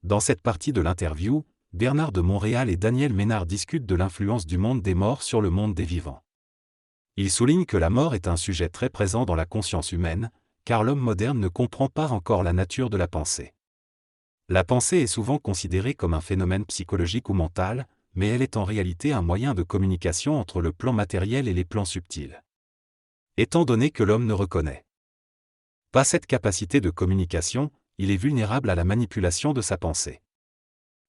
Dans cette partie de l'interview, Bernard de Montréal et Daniel Ménard discutent de l'influence du monde des morts sur le monde des vivants. Ils soulignent que la mort est un sujet très présent dans la conscience humaine, car l'homme moderne ne comprend pas encore la nature de la pensée. La pensée est souvent considérée comme un phénomène psychologique ou mental, mais elle est en réalité un moyen de communication entre le plan matériel et les plans subtils. Étant donné que l'homme ne reconnaît pas cette capacité de communication, il est vulnérable à la manipulation de sa pensée.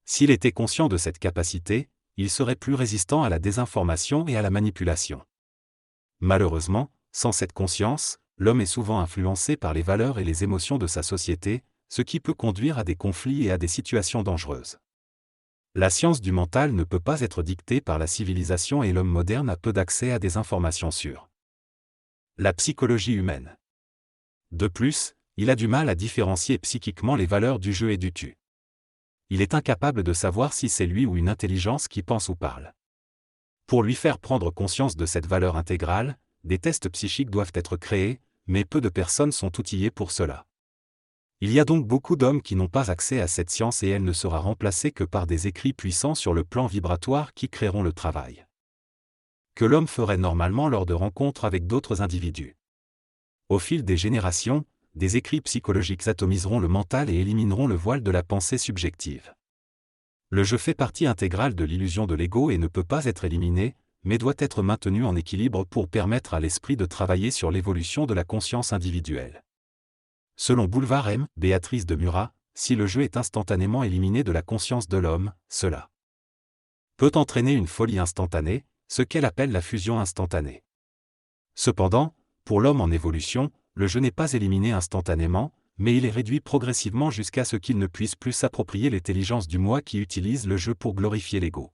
S'il était conscient de cette capacité, il serait plus résistant à la désinformation et à la manipulation. Malheureusement, sans cette conscience, l'homme est souvent influencé par les valeurs et les émotions de sa société, ce qui peut conduire à des conflits et à des situations dangereuses. La science du mental ne peut pas être dictée par la civilisation et l'homme moderne a peu d'accès à des informations sur la psychologie humaine. De plus, il a du mal à différencier psychiquement les valeurs du jeu et du tu. Il est incapable de savoir si c'est lui ou une intelligence qui pense ou parle. Pour lui faire prendre conscience de cette valeur intégrale, des tests psychiques doivent être créés, mais peu de personnes sont outillées pour cela. Il y a donc beaucoup d'hommes qui n'ont pas accès à cette science et elle ne sera remplacée que par des écrits puissants sur le plan vibratoire qui créeront le travail que l'homme ferait normalement lors de rencontres avec d'autres individus. Au fil des générations, des écrits psychologiques atomiseront le mental et élimineront le voile de la pensée subjective. Le jeu fait partie intégrale de l'illusion de l'ego et ne peut pas être éliminé, mais doit être maintenu en équilibre pour permettre à l'esprit de travailler sur l'évolution de la conscience individuelle. Selon Boulevard M. Béatrice de Murat, si le jeu est instantanément éliminé de la conscience de l'homme, cela peut entraîner une folie instantanée, ce qu'elle appelle la fusion instantanée. Cependant, pour l'homme en évolution, le jeu n'est pas éliminé instantanément, mais il est réduit progressivement jusqu'à ce qu'il ne puisse plus s'approprier l'intelligence du moi qui utilise le jeu pour glorifier l'ego.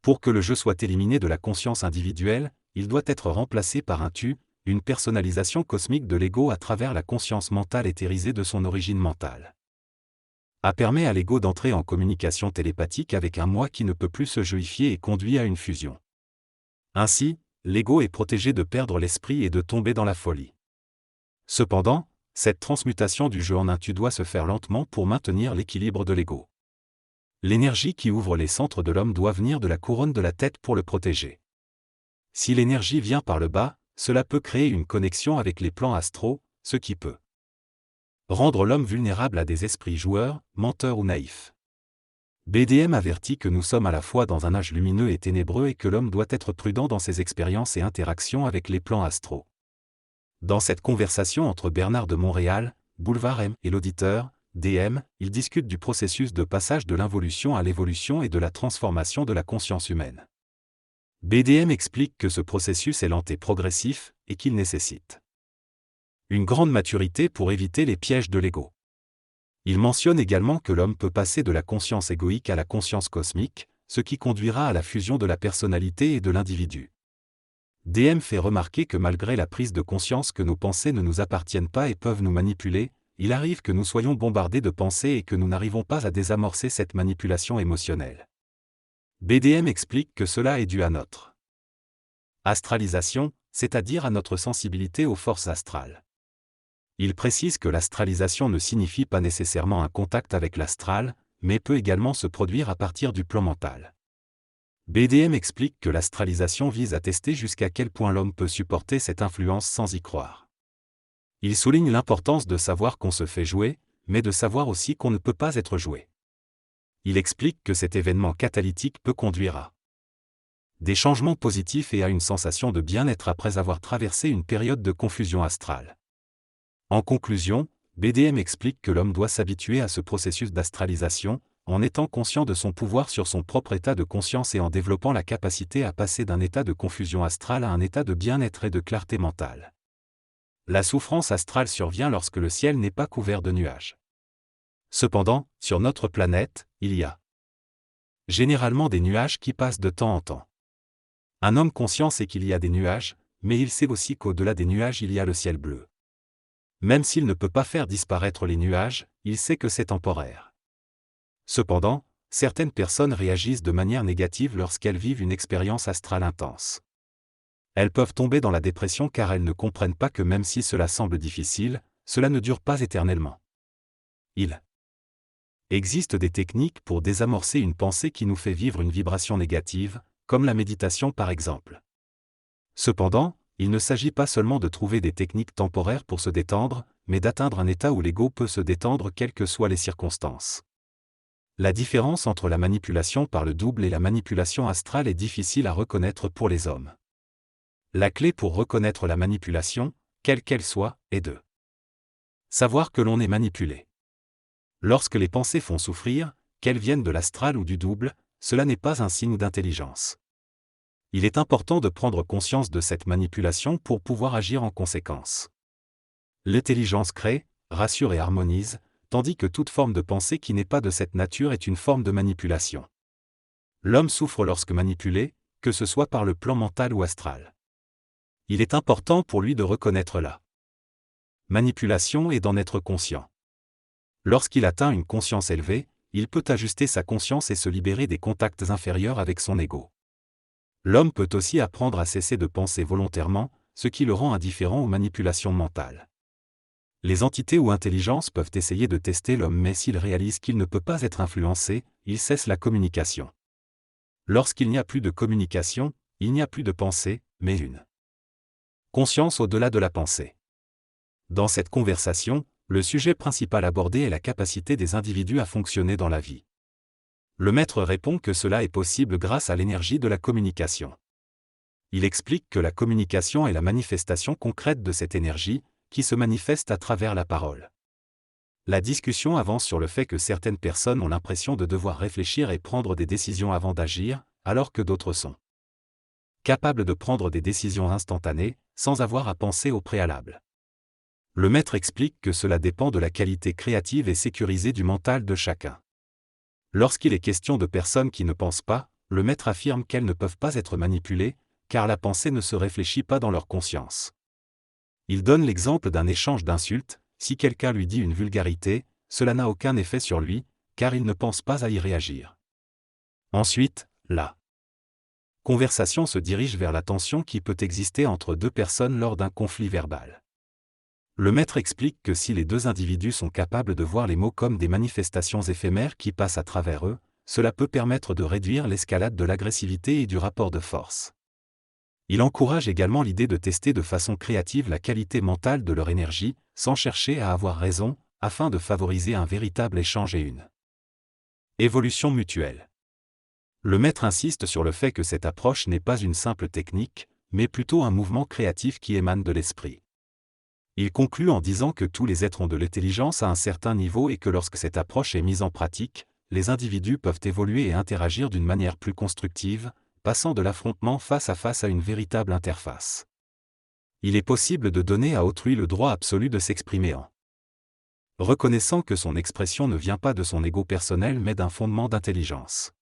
Pour que le jeu soit éliminé de la conscience individuelle, il doit être remplacé par un tu, une personnalisation cosmique de l'ego à travers la conscience mentale éthérisée de son origine mentale. A permet à l'ego d'entrer en communication télépathique avec un moi qui ne peut plus se jeuifier et conduit à une fusion. Ainsi, l'ego est protégé de perdre l'esprit et de tomber dans la folie. Cependant, cette transmutation du jeu en un tu doit se faire lentement pour maintenir l'équilibre de l'ego. L'énergie qui ouvre les centres de l'homme doit venir de la couronne de la tête pour le protéger. Si l'énergie vient par le bas, cela peut créer une connexion avec les plans astraux, ce qui peut rendre l'homme vulnérable à des esprits joueurs, menteurs ou naïfs. BDM avertit que nous sommes à la fois dans un âge lumineux et ténébreux et que l'homme doit être prudent dans ses expériences et interactions avec les plans astraux. Dans cette conversation entre Bernard de Montréal, Boulevard M et l'auditeur, DM, ils discutent du processus de passage de l'involution à l'évolution et de la transformation de la conscience humaine. BDM explique que ce processus est lent et progressif, et qu'il nécessite une grande maturité pour éviter les pièges de l'ego. Il mentionne également que l'homme peut passer de la conscience égoïque à la conscience cosmique, ce qui conduira à la fusion de la personnalité et de l'individu. DM fait remarquer que malgré la prise de conscience que nos pensées ne nous appartiennent pas et peuvent nous manipuler, il arrive que nous soyons bombardés de pensées et que nous n'arrivons pas à désamorcer cette manipulation émotionnelle. BDM explique que cela est dû à notre astralisation, c'est-à-dire à notre sensibilité aux forces astrales. Il précise que l'astralisation ne signifie pas nécessairement un contact avec l'astral, mais peut également se produire à partir du plan mental. BDM explique que l'astralisation vise à tester jusqu'à quel point l'homme peut supporter cette influence sans y croire. Il souligne l'importance de savoir qu'on se fait jouer, mais de savoir aussi qu'on ne peut pas être joué. Il explique que cet événement catalytique peut conduire à des changements positifs et à une sensation de bien-être après avoir traversé une période de confusion astrale. En conclusion, BDM explique que l'homme doit s'habituer à ce processus d'astralisation, en étant conscient de son pouvoir sur son propre état de conscience et en développant la capacité à passer d'un état de confusion astrale à un état de bien-être et de clarté mentale. La souffrance astrale survient lorsque le ciel n'est pas couvert de nuages. Cependant, sur notre planète, il y a généralement des nuages qui passent de temps en temps. Un homme conscient sait qu'il y a des nuages, mais il sait aussi qu'au-delà des nuages il y a le ciel bleu. Même s'il ne peut pas faire disparaître les nuages, il sait que c'est temporaire. Cependant, certaines personnes réagissent de manière négative lorsqu'elles vivent une expérience astrale intense. Elles peuvent tomber dans la dépression car elles ne comprennent pas que même si cela semble difficile, cela ne dure pas éternellement. Il Existent des techniques pour désamorcer une pensée qui nous fait vivre une vibration négative, comme la méditation par exemple. Cependant, il ne s'agit pas seulement de trouver des techniques temporaires pour se détendre, mais d'atteindre un état où l'ego peut se détendre quelles que soient les circonstances. La différence entre la manipulation par le double et la manipulation astrale est difficile à reconnaître pour les hommes. La clé pour reconnaître la manipulation, quelle qu'elle soit, est de savoir que l'on est manipulé. Lorsque les pensées font souffrir, qu'elles viennent de l'astral ou du double, cela n'est pas un signe d'intelligence. Il est important de prendre conscience de cette manipulation pour pouvoir agir en conséquence. L'intelligence crée, rassure et harmonise, tandis que toute forme de pensée qui n'est pas de cette nature est une forme de manipulation. L'homme souffre lorsque manipulé, que ce soit par le plan mental ou astral. Il est important pour lui de reconnaître la manipulation et d'en être conscient. Lorsqu'il atteint une conscience élevée, il peut ajuster sa conscience et se libérer des contacts inférieurs avec son ego. L'homme peut aussi apprendre à cesser de penser volontairement, ce qui le rend indifférent aux manipulations mentales. Les entités ou intelligences peuvent essayer de tester l'homme, mais s'ils réalisent qu'il ne peut pas être influencé, ils cessent la communication. Lorsqu'il n'y a plus de communication, il n'y a plus de pensée, mais une conscience au-delà de la pensée. Dans cette conversation, le sujet principal abordé est la capacité des individus à fonctionner dans la vie. Le maître répond que cela est possible grâce à l'énergie de la communication. Il explique que la communication est la manifestation concrète de cette énergie, qui se manifeste à travers la parole. La discussion avance sur le fait que certaines personnes ont l'impression de devoir réfléchir et prendre des décisions avant d'agir, alors que d'autres sont capables de prendre des décisions instantanées, sans avoir à penser au préalable. Le maître explique que cela dépend de la qualité créative et sécurisée du mental de chacun. Lorsqu'il est question de personnes qui ne pensent pas, le maître affirme qu'elles ne peuvent pas être manipulées, car la pensée ne se réfléchit pas dans leur conscience. Il donne l'exemple d'un échange d'insultes. Si quelqu'un lui dit une vulgarité, cela n'a aucun effet sur lui, car il ne pense pas à y réagir. Ensuite, la conversation se dirige vers la tension qui peut exister entre deux personnes lors d'un conflit verbal. Le maître explique que si les deux individus sont capables de voir les mots comme des manifestations éphémères qui passent à travers eux, cela peut permettre de réduire l'escalade de l'agressivité et du rapport de force. Il encourage également l'idée de tester de façon créative la qualité mentale de leur énergie, sans chercher à avoir raison, afin de favoriser un véritable échange et une évolution mutuelle. Le maître insiste sur le fait que cette approche n'est pas une simple technique, mais plutôt un mouvement créatif qui émane de l'esprit. Il conclut en disant que tous les êtres ont de l'intelligence à un certain niveau et que lorsque cette approche est mise en pratique, les individus peuvent évoluer et interagir d'une manière plus constructive, passant de l'affrontement face à une véritable interface. Il est possible de donner à autrui le droit absolu de s'exprimer en reconnaissant que son expression ne vient pas de son ego personnel mais d'un fondement d'intelligence.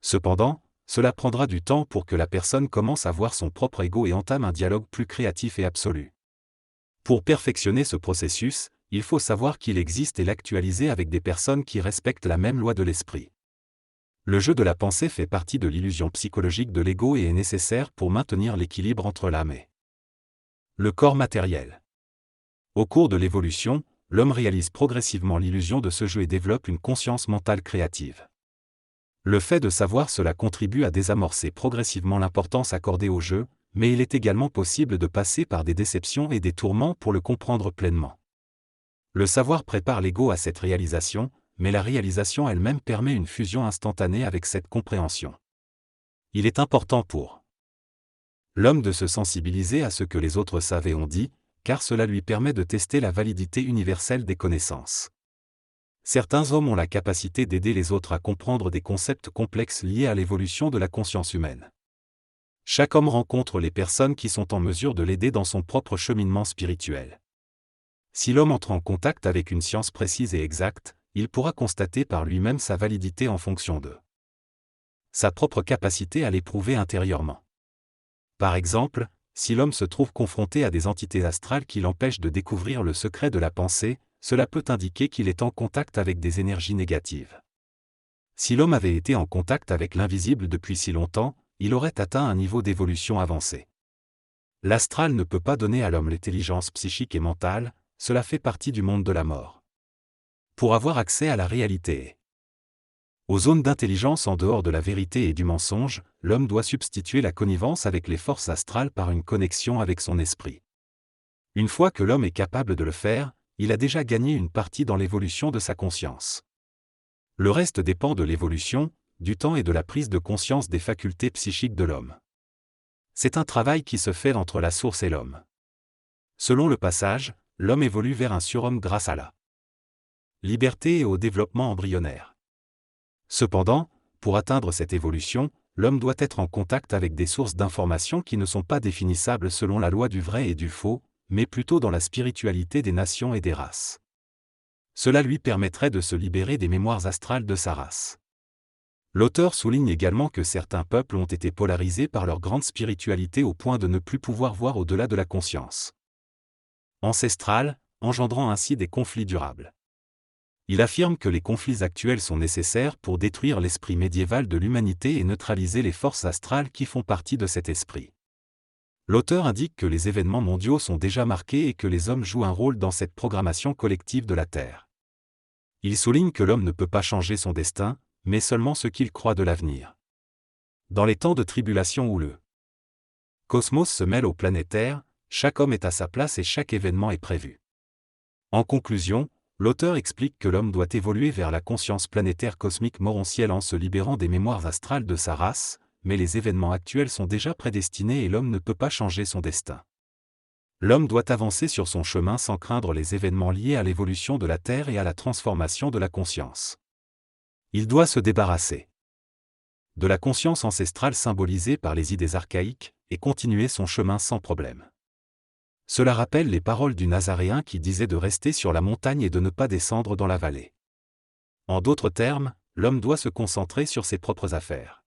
Cependant, cela prendra du temps pour que la personne commence à voir son propre ego et entame un dialogue plus créatif et absolu. Pour perfectionner ce processus, il faut savoir qu'il existe et l'actualiser avec des personnes qui respectent la même loi de l'esprit. Le jeu de la pensée fait partie de l'illusion psychologique de l'ego et est nécessaire pour maintenir l'équilibre entre l'âme et le corps matériel. Au cours de l'évolution, l'homme réalise progressivement l'illusion de ce jeu et développe une conscience mentale créative. Le fait de savoir cela contribue à désamorcer progressivement l'importance accordée au jeu, mais il est également possible de passer par des déceptions et des tourments pour le comprendre pleinement. Le savoir prépare l'ego à cette réalisation, mais la réalisation elle-même permet une fusion instantanée avec cette compréhension. Il est important pour l'homme de se sensibiliser à ce que les autres savent et ont dit, car cela lui permet de tester la validité universelle des connaissances. Certains hommes ont la capacité d'aider les autres à comprendre des concepts complexes liés à l'évolution de la conscience humaine. Chaque homme rencontre les personnes qui sont en mesure de l'aider dans son propre cheminement spirituel. Si l'homme entre en contact avec une science précise et exacte, il pourra constater par lui-même sa validité en fonction de sa propre capacité à l'éprouver intérieurement. Par exemple, si l'homme se trouve confronté à des entités astrales qui l'empêchent de découvrir le secret de la pensée, cela peut indiquer qu'il est en contact avec des énergies négatives. Si l'homme avait été en contact avec l'invisible depuis si longtemps, il aurait atteint un niveau d'évolution avancé. L'astral ne peut pas donner à l'homme l'intelligence psychique et mentale, cela fait partie du monde de la mort. pour avoir accès à la réalité. Aux zones d'intelligence en dehors de la vérité et du mensonge, l'homme doit substituer la connivence avec les forces astrales par une connexion avec son esprit. Une fois que l'homme est capable de le faire, il a déjà gagné une partie dans l'évolution de sa conscience. Le reste dépend de l'évolution, du temps et de la prise de conscience des facultés psychiques de l'homme. C'est un travail qui se fait entre la source et l'homme. Selon le passage, l'homme évolue vers un surhomme grâce à la liberté et au développement embryonnaire. Cependant, pour atteindre cette évolution, l'homme doit être en contact avec des sources d'informations qui ne sont pas définissables selon la loi du vrai et du faux, mais plutôt dans la spiritualité des nations et des races. Cela lui permettrait de se libérer des mémoires astrales de sa race. L'auteur souligne également que certains peuples ont été polarisés par leur grande spiritualité au point de ne plus pouvoir voir au-delà de la conscience ancestrale, engendrant ainsi des conflits durables. Il affirme que les conflits actuels sont nécessaires pour détruire l'esprit médiéval de l'humanité et neutraliser les forces astrales qui font partie de cet esprit. L'auteur indique que les événements mondiaux sont déjà marqués et que les hommes jouent un rôle dans cette programmation collective de la Terre. Il souligne que l'homme ne peut pas changer son destin, mais seulement ce qu'il croit de l'avenir. Dans les temps de tribulation où le cosmos se mêle au planétaire, chaque homme est à sa place et chaque événement est prévu. En conclusion, l'auteur explique que l'homme doit évoluer vers la conscience planétaire cosmique morontielle en se libérant des mémoires astrales de sa race, mais les événements actuels sont déjà prédestinés et l'homme ne peut pas changer son destin. L'homme doit avancer sur son chemin sans craindre les événements liés à l'évolution de la Terre et à la transformation de la conscience. Il doit se débarrasser de la conscience ancestrale symbolisée par les idées archaïques et continuer son chemin sans problème. Cela rappelle les paroles du Nazaréen qui disait de rester sur la montagne et de ne pas descendre dans la vallée. En d'autres termes, l'homme doit se concentrer sur ses propres affaires.